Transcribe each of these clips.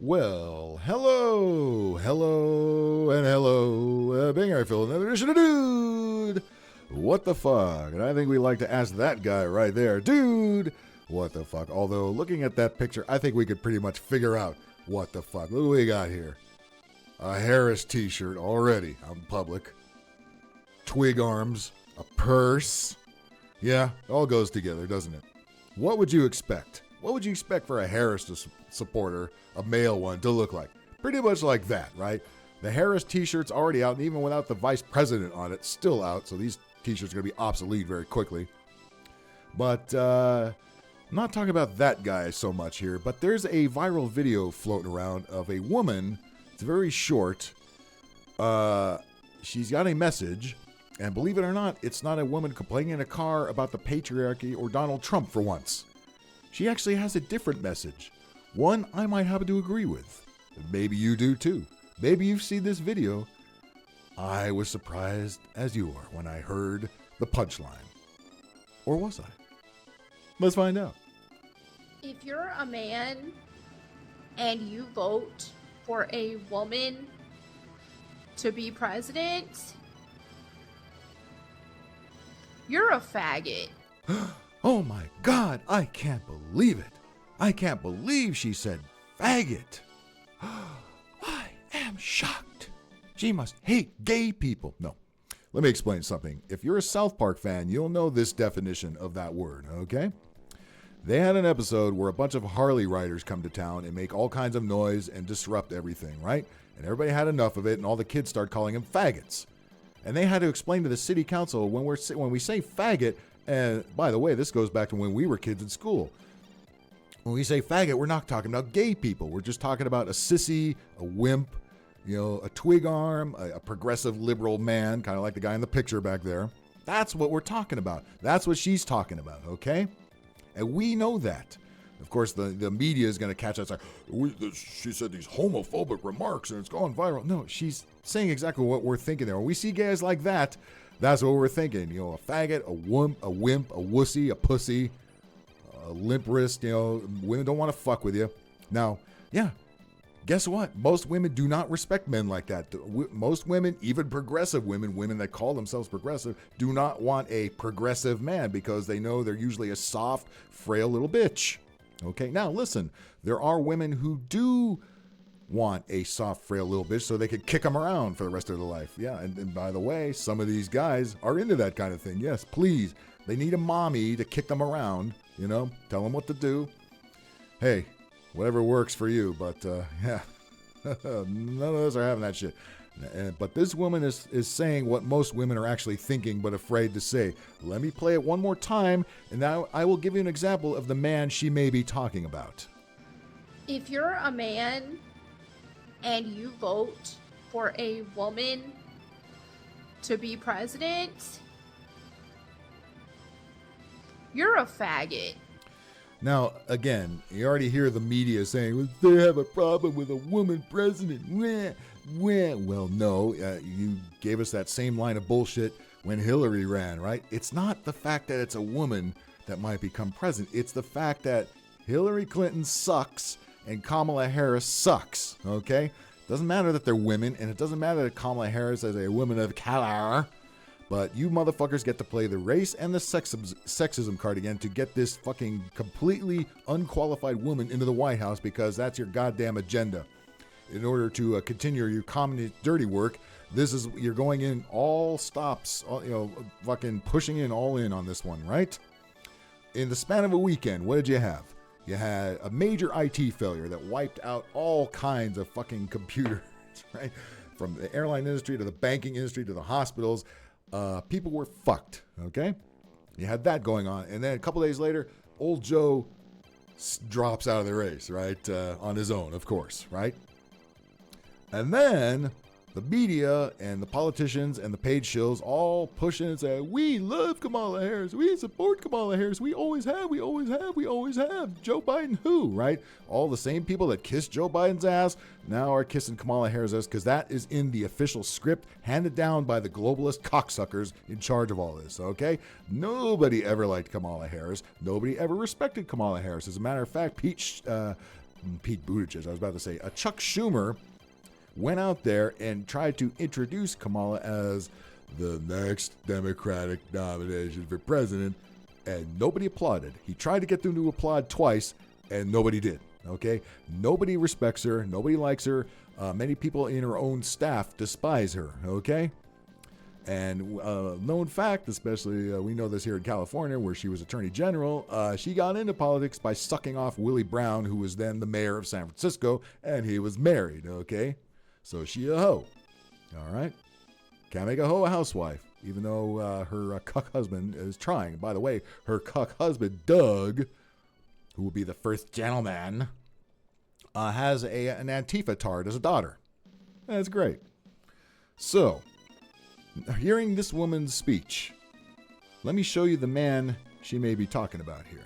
Well, hello, being here, Phil, another edition of Dude, what the fuck? And I think we like to ask that guy right there, dude, what the fuck? Although, looking at that picture, I think we could pretty much figure out what the fuck. Look what we got here. A Harris t-shirt already out in public. Twig arms, a purse. Yeah, it all goes together, doesn't it? What would you expect? What would you expect for a Harris supporter, a male one, to look like? Pretty much like that, right? The Harris t-shirt's already out, and even without the vice president on it, still out, so these t-shirts are going to be obsolete very quickly. But I'm not talking about that guy so much here, but there's a viral video floating around of a woman. It's very short. She's got a message, and believe it or not, it's not a woman complaining in a car about the patriarchy or Donald Trump for once. She actually has a different message. One I might happen to agree with. Maybe you do too. Maybe you've seen this video. I was surprised as you are when I heard the punchline. Or was I? Let's find out. If you're a man and you vote for a woman to be president, you're a faggot. Oh my God, I can't believe it. I can't believe she said faggot. I am shocked. She must hate gay people. No, let me explain something. If you're a South Park fan, you'll know this definition of that word, okay? They had an episode where a bunch of Harley riders come to town and make all kinds of noise and disrupt everything, right? And everybody had enough of it, and all the kids start calling them faggots. And they had to explain to the city council when we say faggot. And by the way, this goes back to when we were kids in school. When we say faggot, we're not talking about gay people. We're just talking about a sissy, a wimp, a twig arm, a progressive liberal man, kind of like the guy in the picture back there. That's what we're talking about. That's what she's talking about, okay? And we know that. Of course, the media is going to catch us like, she said these homophobic remarks and it's gone viral. No, she's saying exactly what we're thinking there. When we see guys like that, that's what we're thinking. A faggot, a wimp, a wussy, a pussy, a limp wrist. Women don't want to fuck with you. Now, yeah, guess what? Most women do not respect men like that. Most women, even progressive women that call themselves progressive, do not want a progressive man because they know they're usually a soft, frail little bitch. Okay, now listen, there are women who do want a soft, frail little bitch so they could kick them around for the rest of their life. Yeah, and by the way, some of these guys are into that kind of thing. Yes, please. They need a mommy to kick them around, tell them what to do. Hey, whatever works for you, but yeah, none of us are having that shit. But this woman is saying what most women are actually thinking but afraid to say. Let me play it one more time, and now I will give you an example of the man she may be talking about. If you're a man and you vote for a woman to be president, you're a faggot. Now, again, you already hear the media saying, well, they have a problem with a woman president. Well, no, you gave us that same line of bullshit when Hillary ran, right? It's not the fact that it's a woman that might become president. It's the fact that Hillary Clinton sucks and Kamala Harris sucks, okay? Doesn't matter that they're women, and it doesn't matter that Kamala Harris is a woman of color, but you motherfuckers get to play the race and the sexism card again to get this fucking completely unqualified woman into the White House because that's your goddamn agenda. In order to continue your communist dirty work, you're going in all stops, fucking pushing in all in on this one, right? In the span of a weekend, what did you have? You had a major IT failure that wiped out all kinds of fucking computers, right? From the airline industry to the banking industry to the hospitals. People were fucked, okay? You had that going on. And then a couple days later, old Joe drops out of the race, right? On his own, of course, right? And then the media and the politicians and the paid shills all pushing and say, we love Kamala Harris. We support Kamala Harris. We always have. We always have. We always have. Joe Biden who, right? All the same people that kissed Joe Biden's ass now are kissing Kamala Harris' ass because that is in the official script handed down by the globalist cocksuckers in charge of all this, okay? Nobody ever liked Kamala Harris. Nobody ever respected Kamala Harris. As a matter of fact, Pete Buttigieg, I was about to say, Chuck Schumer went out there and tried to introduce Kamala as the next Democratic nomination for president, and nobody applauded. He tried to get them to applaud twice, and nobody did, okay? Nobody respects her. Nobody likes her. Many people in her own staff despise her, okay? And known fact, especially we know this here in California where she was Attorney General, she got into politics by sucking off Willie Brown, who was then the mayor of San Francisco, and he was married, okay? So she a hoe, all right? Can't make a hoe a housewife, even though her cuck husband is trying. By the way, her cuck husband, Doug, who will be the first gentleman, has an Antifa tard as a daughter. That's great. So, hearing this woman's speech, let me show you the man she may be talking about here.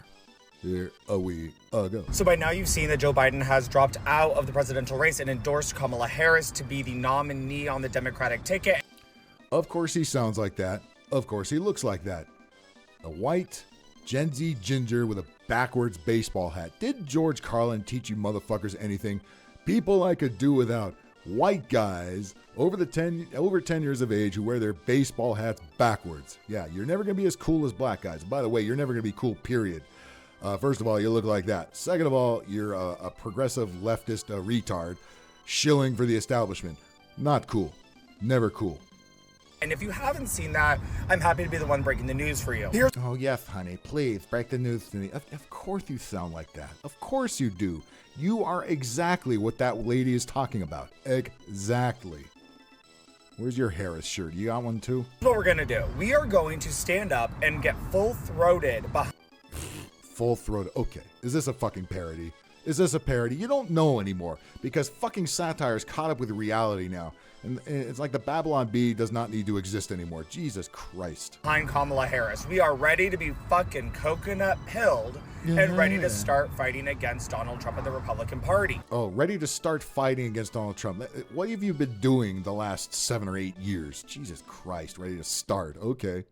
Here we go. So by now you've seen that Joe Biden has dropped out of the presidential race and endorsed Kamala Harris to be the nominee on the Democratic ticket. Of course he sounds like that. Of course he looks like that. A white Gen Z ginger with a backwards baseball hat. Did George Carlin teach you motherfuckers anything? People I could do without. White guys over 10 years of age who wear their baseball hats backwards. Yeah, you're never going to be as cool as black guys. By the way, you're never going to be cool, period. First of all, you look like that. Second of all, you're a progressive leftist retard shilling for the establishment. Not cool. Never cool. And if you haven't seen that, I'm happy to be the one breaking the news for you. Oh, yes, honey. Please, break the news to me. Of course you sound like that. Of course you do. You are exactly what that lady is talking about. Exactly. Where's your Harris shirt? You got one too? What we're going to do, we are going to stand up and get full-throated behind... Full-throated. Okay. Is this a fucking parody? Is this a parody? You don't know anymore because fucking satire is caught up with reality now. And it's like the Babylon Bee does not need to exist anymore. Jesus Christ. behind Kamala Harris. We are ready to be fucking coconut pilled and ready to start fighting against Donald Trump and the Republican Party. Oh, ready to start fighting against Donald Trump. What have you been doing the last 7 or 8 years? Jesus Christ, ready to start. Okay.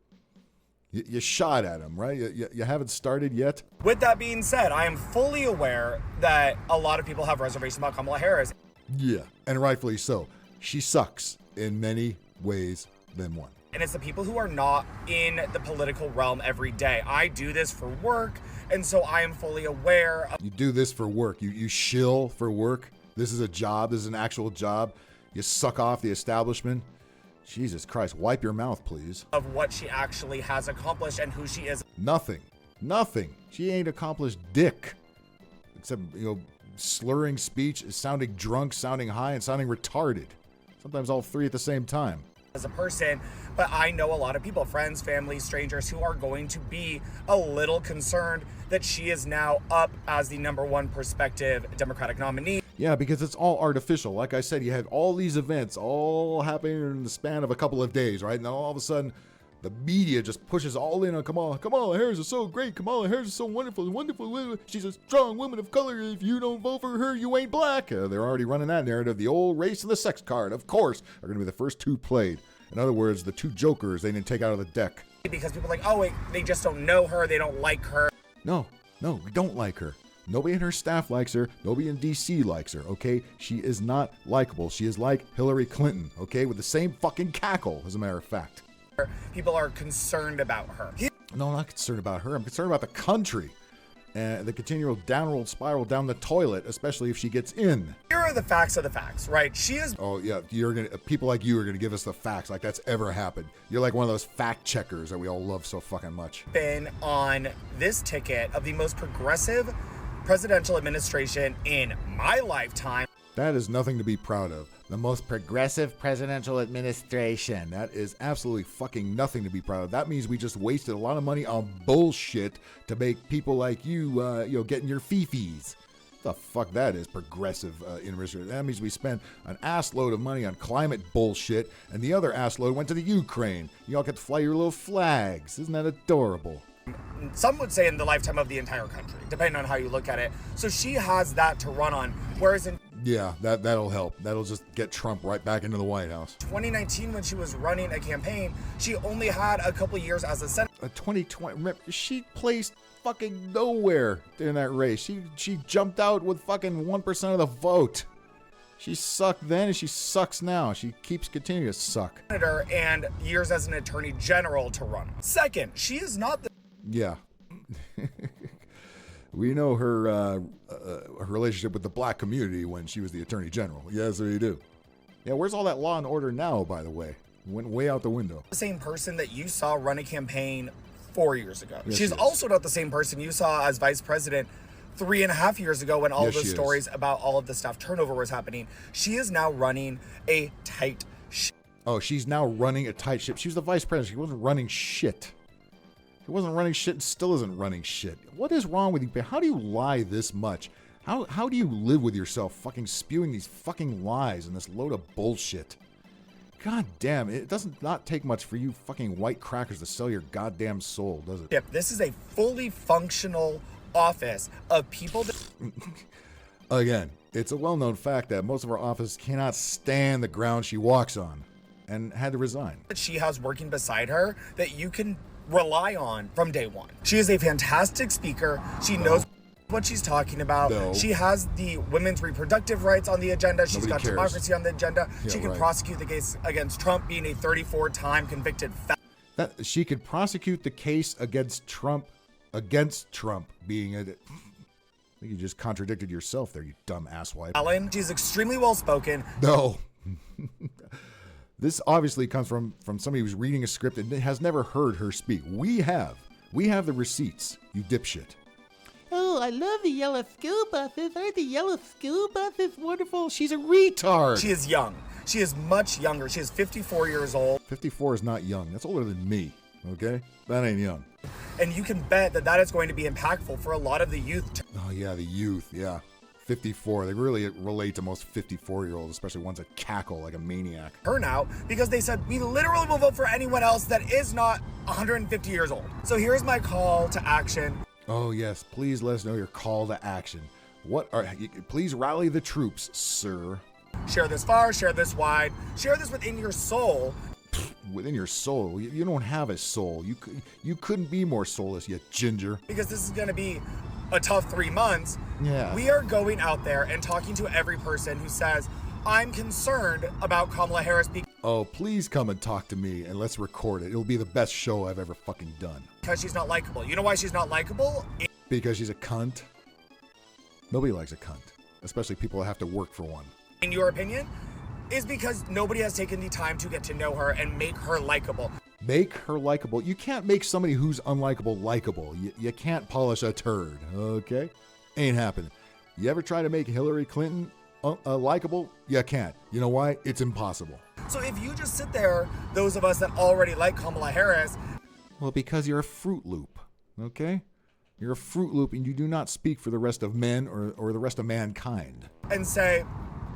You shot at him, right? You haven't started yet? With that being said, I am fully aware that a lot of people have reservations about Kamala Harris. Yeah, and rightfully so. She sucks in many ways than one. And it's the people who are not in the political realm every day. I do this for work, and so I am fully aware of... You do this for work. You shill for work. This is a job. This is an actual job. You suck off the establishment. Jesus Christ, wipe your mouth, please. Of what she actually has accomplished and who she is. Nothing. She ain't accomplished dick. Except, slurring speech, sounding drunk, sounding high, and sounding retarded. Sometimes all three at the same time. As a person, but I know a lot of people, friends, family, strangers, who are going to be a little concerned that she is now up as the #1 prospective Democratic nominee. Yeah, because it's all artificial. Like I said, you had all these events all happening in the span of a couple of days, right? And then all of a sudden, the media just pushes all in on Kamala. Kamala Harris is so great. Kamala Harris is so wonderful. She's a strong woman of color. If you don't vote for her, you ain't black. They're already running that narrative. The old race and the sex card, of course, are going to be the first two played. In other words, the two jokers they didn't take out of the deck. Because people are like, oh, wait, they just don't know her. They don't like her. No, we don't like her. Nobody in her staff likes her. Nobody in D.C. likes her, okay? She is not likable. She is like Hillary Clinton, okay? With the same fucking cackle, as a matter of fact. People are concerned about her. No, I'm not concerned about her. I'm concerned about the country and the continual downward spiral down the toilet, especially if she gets in. Here are the facts of the facts, right? She is... Oh, yeah, people like you are going to give us the facts like that's ever happened. You're like one of those fact checkers that we all love so fucking much. Been on this ticket of the most progressive presidential administration in my lifetime. That is nothing to be proud of. The most progressive presidential administration. That is absolutely fucking nothing to be proud of. That means we just wasted a lot of money on bullshit to make people like you, getting your fifis. The fuck that is progressive administration. That means we spent an assload of money on climate bullshit, and the other assload went to the Ukraine. You all get to fly your little flags. Isn't that adorable? Some would say in the lifetime of the entire country, depending on how you look at it. So she has that to run on. Whereas in... Yeah, that'll help. That'll just get Trump right back into the White House. 2019, when she was running a campaign, she only had a couple years as a senator. 2020, remember, she placed fucking nowhere in that race. She jumped out with fucking 1% of the vote. She sucked then and she sucks now. She keeps continuing to suck. And years as an attorney general to run. Second, she is not the... Yeah. We know her relationship with the black community when she was the attorney general. Yes, we do. Yeah, where's all that law and order now, by the way? Went way out the window. The same person that you saw run a campaign 4 years ago. Yes, She's also not the same person you saw as vice president 3.5 years ago when all Yes, the she stories about all of the stuff turnover was happening. She is now running a tight ship. Oh, she's now running a tight ship. She was the vice president. She wasn't running shit. She wasn't running shit and still isn't running shit. What is wrong with you? How do you lie this much? How do you live with yourself fucking spewing these fucking lies and this load of bullshit? God damn, it doesn't not take much for you fucking white crackers to sell your goddamn soul, does it? This is a fully functional office of people that... Again, it's a well-known fact that most of our offices cannot stand the ground she walks on and had to resign. that she has working beside her that you can rely on from day one. She is a fantastic speaker. She knows what she's talking about. No. She has the women's reproductive rights on the agenda. She's Nobody got cares. democracy on the agenda. Yeah, She can right. prosecute the case against Trump being a 34-time convicted felon. That she could prosecute the case against Trump being a... I think you just contradicted yourself there, you dumb asswipe. She's extremely well spoken. No. This obviously comes from somebody who's reading a script and has never heard her speak. We have the receipts, you dipshit. Oh, I love the yellow school buses. Aren't the yellow school buses wonderful? She's a retard. She is young. She is much younger. She is 54 years old. 54 is not young. That's older than me, okay? That ain't young. And you can bet that that is going to be impactful for a lot of the youth. Oh, yeah, the youth, yeah. 54. They really relate to most 54-year-olds, especially ones that cackle like a maniac. Turnout because they said we literally will vote for anyone else that is not 150 years old. So here's my call to action. Oh, yes. Please let us know your call to action. Please rally the troops, sir. Share this far, share this wide, share this within your soul. Within your soul? You don't have a soul. You couldn't be more soulless, you ginger. Because this is going to be a tough 3 months. Yeah. We are going out there and talking to every person who says, I'm concerned about Kamala Harris Oh, please come and talk to me and let's record it. It'll be the best show I've ever fucking done. because she's not likable. You know why she's not likable? Because she's a cunt? Nobody likes a cunt. Especially people that have to work for one. In your opinion, is because nobody has taken the time to get to know her and make her likable. Make her likable. You can't make somebody who's unlikable likable. You can't polish a turd, okay? Ain't happening. You ever try to make Hillary Clinton likable? You can't. You know why? It's impossible. So if you just sit there, those of us that already like Kamala Harris, Well, because you're a Fruit Loop, okay? You're a Fruit Loop and you do not speak for the rest of men or the rest of mankind. and say,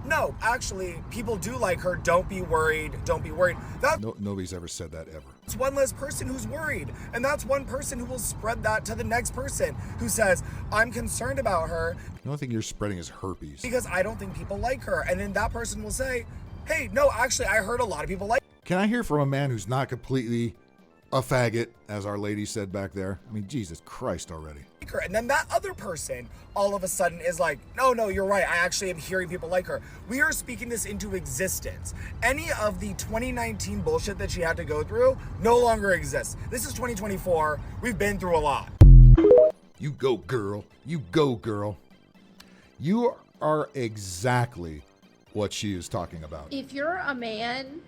no, actually, people do like her. Don't be worried. Don't be worried. That's Nobody's ever said that ever. one less person who's worried. And that's one person who will spread that to the next person who says, I'm concerned about her The only thing you're spreading is herpes. because I don't think people like her. And then that person will say, hey, no, actually, I heard a lot of people like Can I hear from a man who's not completely a faggot, as our lady said back there? I mean, Jesus Christ already. her. And then that other person all of a sudden is like, no, you're right. I actually am hearing people like her. We are speaking this into existence. Any of the 2019 bullshit that she had to go through no longer exists. This is 2024. We've been through a lot. You go, girl. You go, girl. You are exactly what she is talking about. If you're a man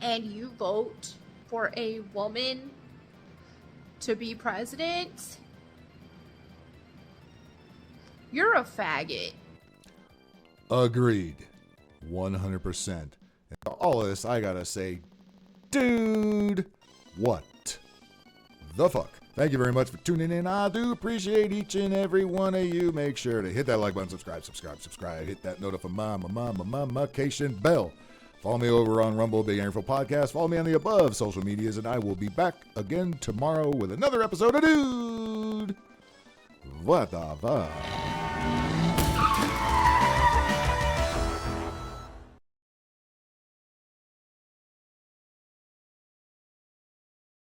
and you vote for a woman to be president, you're a faggot. Agreed. 100%. And all of this, I gotta say, dude, what the fuck? Thank you very much for tuning in. I do appreciate each and every one of you. Make sure to hit that like button, subscribe. Hit that notification bell. Follow me over on Rumble, Big Earful Podcast. Follow me on the above social medias, and I will be back again tomorrow with another episode of Dude. What the fuck?